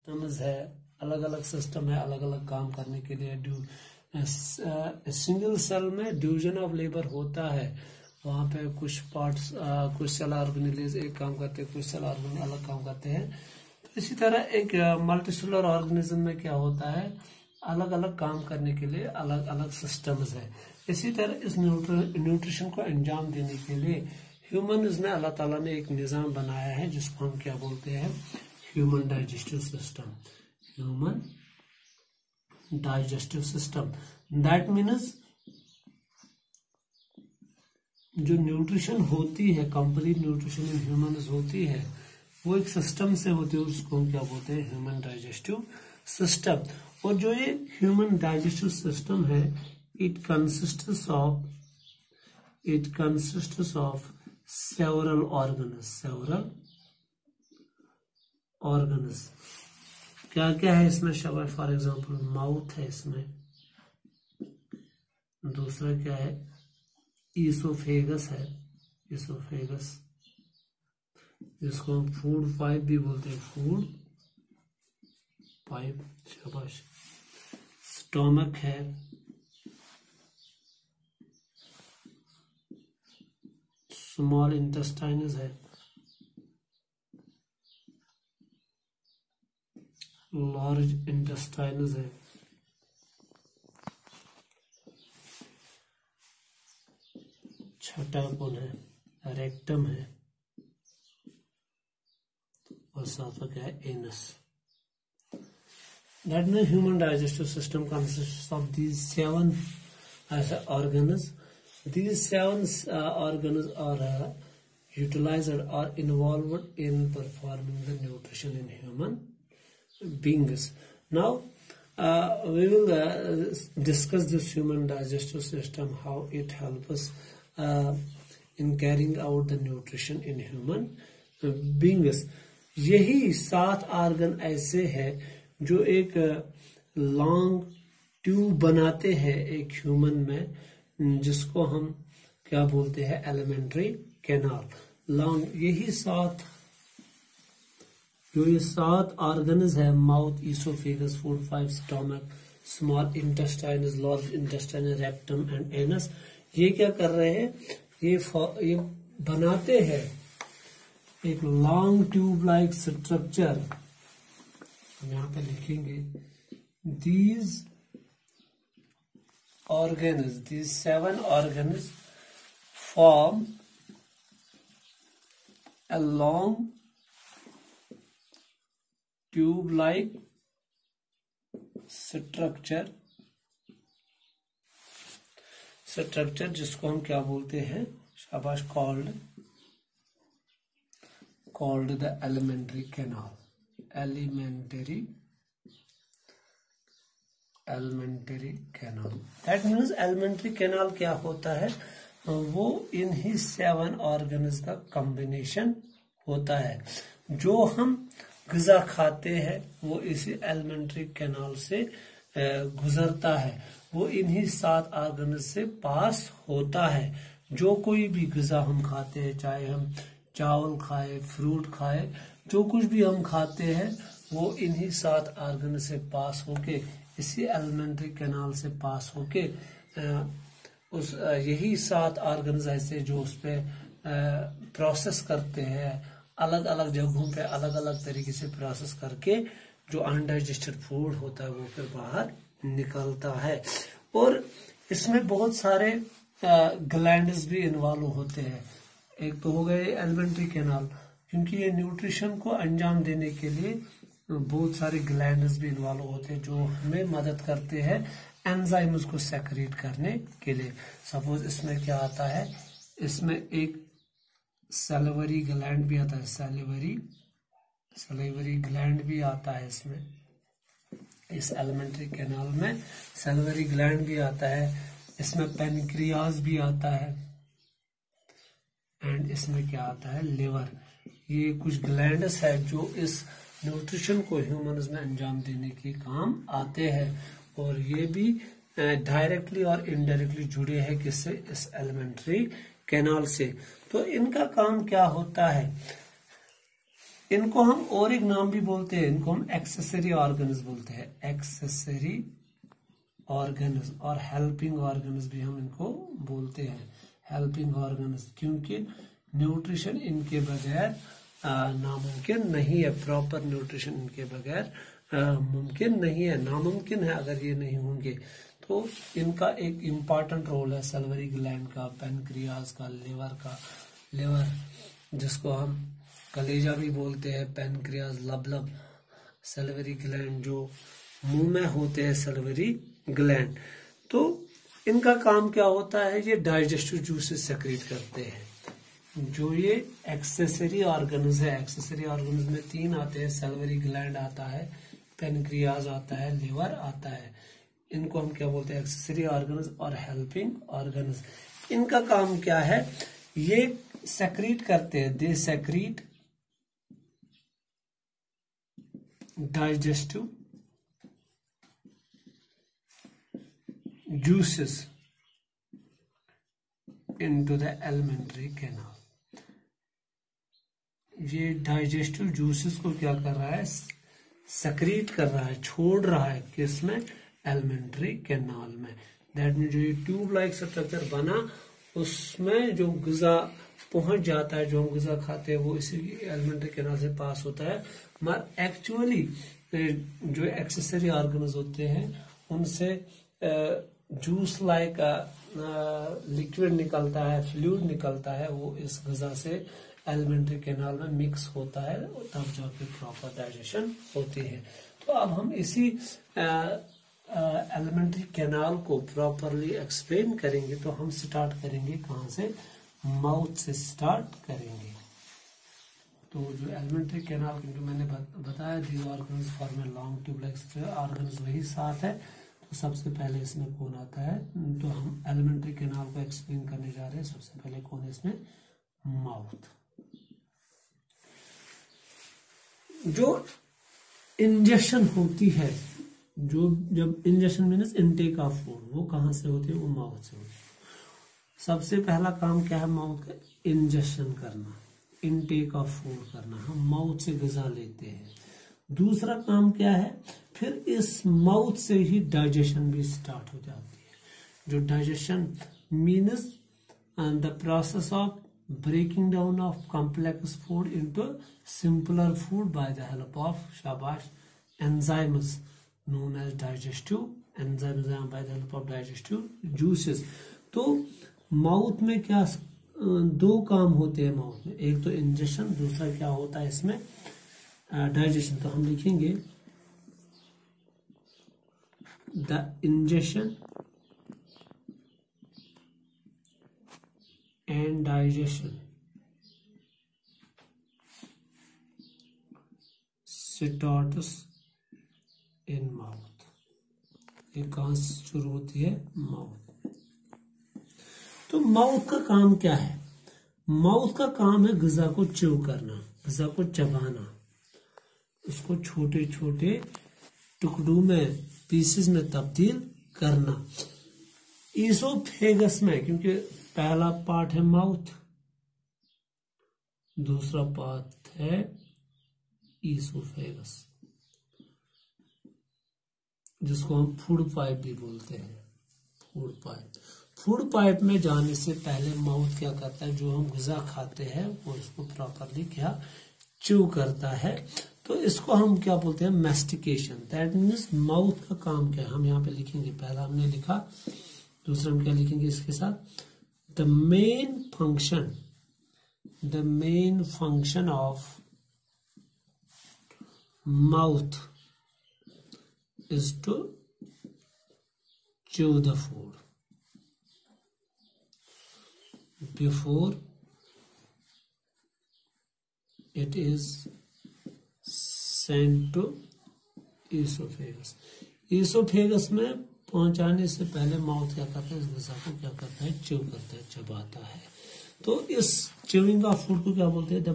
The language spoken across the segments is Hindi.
सिस्टम्स है, अलग अलग सिस्टम है अलग अलग काम करने के लिए। सिंगल सेल में डिवीजन ऑफ लेबर होता है, वहाँ पे कुछ पार्ट्स कुछ सेल ऑर्गेनेल्स एक काम करते हैं, कुछ सेल ऑर्गेनेल अलग काम करते हैं। तो इसी तरह एक मल्टीसेलुलर ऑर्गेनिज्म में क्या होता है, अलग अलग काम करने के लिए अलग अलग सिस्टम्स है। इसी तरह इस न्यूट्रिशन को अंजाम देने के लिए ह्यूमन्स में अल्लाह ताला ने एक निज़ाम बनाया है जिसको हम क्या बोलते हैं, human digestive system. Human digestive system that means जो न्यूट्रिशन होती है, कंप्लीट न्यूट्रिशन इन ह्यूमन्स होती है, वो एक सिस्टम से होती है, उसको हम क्या बोलते हैं, ह्यूमन डाइजेस्टिव सिस्टम। और जो ये ह्यूमन डाइजेस्टिव सिस्टम है, it consists of several organs. क्या क्या है इसमें, शबाश, फॉर एग्जांपल माउथ है इसमें, दूसरा क्या है, ईसोफेगस है, ईसोफेगस जिसको हम फूड पाइप भी बोलते हैं, फूड पाइप, शाबाश। स्टोमक है, स्मॉल इंटेस्टाइन्स है, लार्ज इंटेस्टाइन्स है, छठा कौन है, रेक्टम है, और सातवां क्या है, anus. That means human digestive system consists of these 7 organs. These 7 organs are utilized or involved in performing the nutrition in human beings. Now we will discuss this human digestive system, how it helps us in carrying out the nutrition in human beings. यही 7 ऑर्गन ऐसे हैं जो एक लॉन्ग ट्यूब बनाते हैं एक ह्यूमन में, जिसको हम क्या बोलते हैं, एलिमेंट्री कैनाल। लॉन्ग यही 7 ऑर्गन्स है, mouth, oesophagus, food pipe, stomach, small intestine, large intestine, rectum and anus. ये क्या कर रहे हैं, ये बनाते हैं एक लॉन्ग ट्यूब लाइक स्ट्रक्चर। हम यहाँ पे लिखेंगे these 7 organs form a long tube like structure जिसको हम क्या बोलते हैं, शाबाश, called the alimentary canal। Alimentary canal. That means alimentary canal क्या होता है, वो इन ही 7 ऑर्गन्स का कॉम्बिनेशन होता है। जो हम ग़िज़ा खाते हैं वो इसी एलिमेंट्री कैनाल से गुजरता है, वो इन्हीं 7 ऑर्गन्स से पास होता है। जो कोई भी ग़िज़ा हम खाते हैं, चाहे हम चावल खाए, फ्रूट खाए, जो कुछ भी हम खाते हैं वो इन्हीं 7 ऑर्गन से पास होके, इसी एलिमेंट्री कैनाल से पास होके यही 7 ऑर्गन्स ऐसे जो उस पे प्रोसेस करते हैं, अलग अलग जगहों पे अलग अलग तरीके से प्रोसेस करके जो अनडाइजेस्टेड फूड होता है वो फिर बाहर निकलता है। और इसमें बहुत सारे ग्लैंड्स भी इन्वॉल्व होते हैं। एक तो हो गए एलिमेंट्री कैनाल, क्योंकि ये न्यूट्रिशन को अंजाम देने के लिए बहुत सारे ग्लैंड्स भी इन्वॉल्व होते हैं जो हमें मदद करते हैं एंजाइम्स को सेक्रेट करने के लिए। सपोज इसमें क्या आता है, इसमें एक सैलिवरी ग्लैंड भी आता है, सैलिवरी ग्लैंड भी आता है इसमें, इस एलिमेंट्री कैनाल में सैलिवरी ग्लैंड भी आता है, इसमें पेनक्रियाज भी आता है, एंड इसमें क्या आता है, लिवर। ये कुछ ग्लैंड्स है जो इस न्यूट्रिशन को ह्यूमन्स में अंजाम देने के काम आते हैं, और ये भी डायरेक्टली और इनडायरेक्टली जुड़े हैं किससे, इस एलिमेंट्री कैनाल से। तो इनका काम क्या होता है, इनको हम और एक नाम भी बोलते हैं, इनको हम एक्सेसरी ऑर्गन्स बोलते हैं, एक्सेसरी ऑर्गन्स, और हेल्पिंग ऑर्गन्स भी हम इनको बोलते हैं, हेल्पिंग ऑर्गन्स, क्योंकि न्यूट्रिशन इनके बगैर नामुमकिन नहीं है, प्रॉपर न्यूट्रिशन इनके बगैर मुमकिन नहीं है, नामुमकिन है अगर ये नहीं होंगे। तो इनका एक इम्पॉर्टेंट रोल है सल्वरी ग्लैंड का, पेनक्रियाज का, लिवर जिसको हम कलेजा भी बोलते हैं, पेनक्रियाज, लबलब, सल्वरी ग्लैंड जो मुंह में होते हैं, सल्वरी ग्लैंड। तो इनका काम क्या होता है, ये डाइजेस्टिव जूसेस सेक्रेट करते हैं। जो ये एक्सेसरी ऑर्गन्स है, एक्सेसरी ऑर्गन्स में 3 आते हैं, सल्वरी ग्लैंड आता है, पेनक्रियाज आता है, लिवर आता है। इनको हम क्या बोलते हैं, एक्सेसरी ऑर्गन्स और हेल्पिंग ऑर्गन्स। इनका काम क्या है, ये सेक्रीट करते हैं, they secrete digestive juices into the alimentary canal। ये डाइजेस्टिव जूसेस को क्या कर रहा है, सक्रीट कर रहा है, छोड़ रहा है, किसमें, एलिमेंट्री कैनाल में। दैट मीन जो ये ट्यूब लाइक स्ट्रक्चर बना, उसमें जो गुजा पहुंच जाता है, जो हम गुजा खाते हैं वो इसी एलिमेंट्री कैनाल से पास होता है। मगर एक्चुअली जो एक्सेसरी ऑर्गन्स होते हैं उनसे जूस लाइक लिक्विड निकलता है, फ्लूइड निकलता है, वो इस गजा से एलिमेंट्री कैनाल में मिक्स होता है, तब जाके प्रॉपर डाइजेशन होती है। तो अब हम इसी एलिमेंट्री कैनाल को प्रॉपरली एक्सप्लेन करेंगे। तो हम स्टार्ट करेंगे कहाँ से, माउथ से स्टार्ट करेंगे। तो जो एलिमेंट्री कैनाल, क्योंकि मैंने बताया these organs form a long tube like organs, वही 7 है। तो सबसे पहले इसमें कौन आता है, तो हम एलिमेंट्री कैनाल को एक्सप्लेन करने जा रहे हैं। सबसे पहले कौन है इसमें, माउथ। जो इंजेक्शन होती है, जो जब injection means intake of food, वो कहाँ से होती है, वो माउथ से होती है। सबसे पहला काम क्या है माउथ का, इंजेक्शन करना, इनटेक ऑफ फूड करना, हम माउथ से ग़िज़ा लेते हैं। दूसरा काम क्या है, फिर इस माउथ से ही डाइजेशन भी स्टार्ट हो जाती है। जो digestion means the process of breaking down of complex food into simpler food by the help of शाबाश enzymes known as digestive enzymes by the help of digestive juices. तो माउथ में क्या 2 काम होते हैं माउथ में, एक तो इंजेक्शन, दूसरा क्या होता है इसमें डाइजेशन। तो हम लिखेंगे the injection and digestion starts in mouth. ये कहां से शुरू होती है, माउथ। तो माउथ का काम क्या है, माउथ का काम है ग़िज़ा को च्यू करना, ग़िज़ा को चबाना, उसको छोटे छोटे टुकड़ों में, पीसेस में तब्दील करना। ईसोफेगस में, क्योंकि पहला पार्ट है माउथ, दूसरा पार्ट है ईसोफेगस, जिसको हम फूड पाइप भी बोलते हैं, फूड पाइप। फूड पाइप में जाने से पहले माउथ क्या करता है, जो हम ग़िज़ा खाते हैं वो उसको प्रॉपरली क्या च्यू करता है। तो इसको हम क्या बोलते हैं, मैस्टिकेशन। दैट मीन्स माउथ का काम क्या है, हम यहाँ पे लिखेंगे, पहला हमने लिखा, दूसरा हम क्या लिखेंगे इसके साथ, the main function of mouth is to chew the food before it is sent to oesophagus. Oesophagus में पहुंचाने से पहले माउथ क्या करता है, इस ग़िज़ा को क्या करता है, च्यू करता है, चबाता है। तो इस च्यूइंग ऑफ फूड को क्या बोलते हैं, the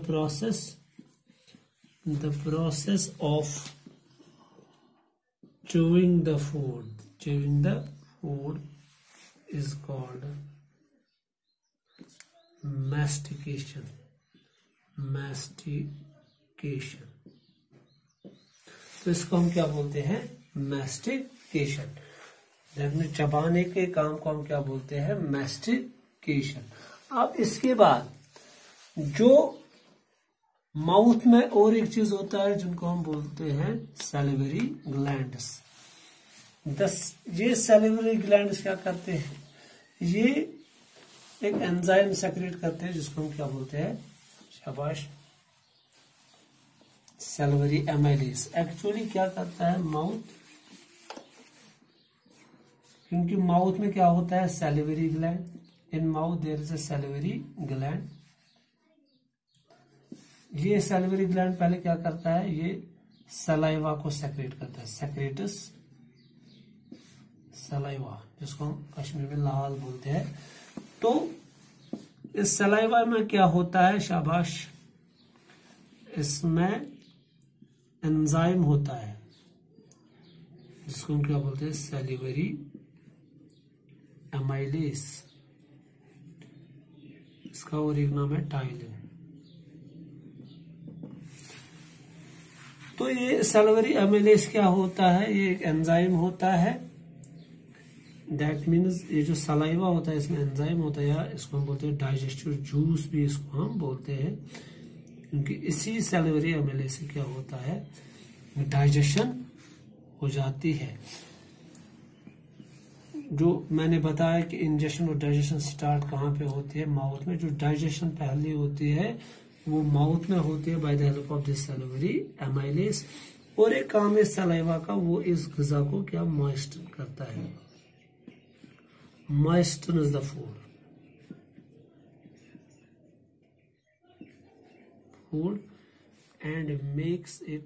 process of chewing the food is called mastication mastication. तो इसको हम क्या बोलते हैं? मैस्टिकेशन। चबाने के काम को हम क्या बोलते हैं? मैस्टिकेशन। अब इसके बाद जो माउथ में और एक चीज होता है जिनको हम बोलते हैं सैलिवरी ग्लैंड्स। ये सैलिवरी ग्लैंड्स क्या करते हैं? ये एक एंजाइम सेक्रेट करते हैं जिसको हम क्या बोलते हैं? शाबाश, सैलिवरी एमाइलेज। एक्चुअली क्या करता है माउथ, क्योंकि माउथ में क्या होता है? Salivary gland. In mouth there is a salivary gland. ये सैलिवरी ग्लैंड पहले क्या करता है? ये सलाइवा को सेक्रेट करता है, सेक्रेटस सलाइवा, जिसको हम कश्मीर में लाल बोलते हैं। तो इस सलाइवा में क्या होता है? शाबाश, इसमें एंजाइम होता है जिसको हम क्या बोलते हैं? Salivary amylase. इसका और एक नाम है टाइलिन। तो ये सैलिवरी एमाइलेज क्या होता है? ये एक एंजाइम होता है। दैट मीन्स ये जो सलाइवा होता है इसमें एंजाइम होता है, या इसको हम बोलते हैं डाइजेस्टिव जूस भी इसको हम बोलते हैं, क्योंकि इसी सैलिवरी एमाइलेज से क्या होता है? डाइजेशन हो जाती है। जो मैंने बताया कि इंजेक्शन और डाइजेशन स्टार्ट कहाँ पे होती है? माउथ में। जो डाइजेशन पहले होती है वो माउथ में होती है bye the help of this salivary amylase. और एक काम है सलाइवा का, वो इस ग़िज़ा को क्या मॉइस्चर करता है, moistens the food and makes it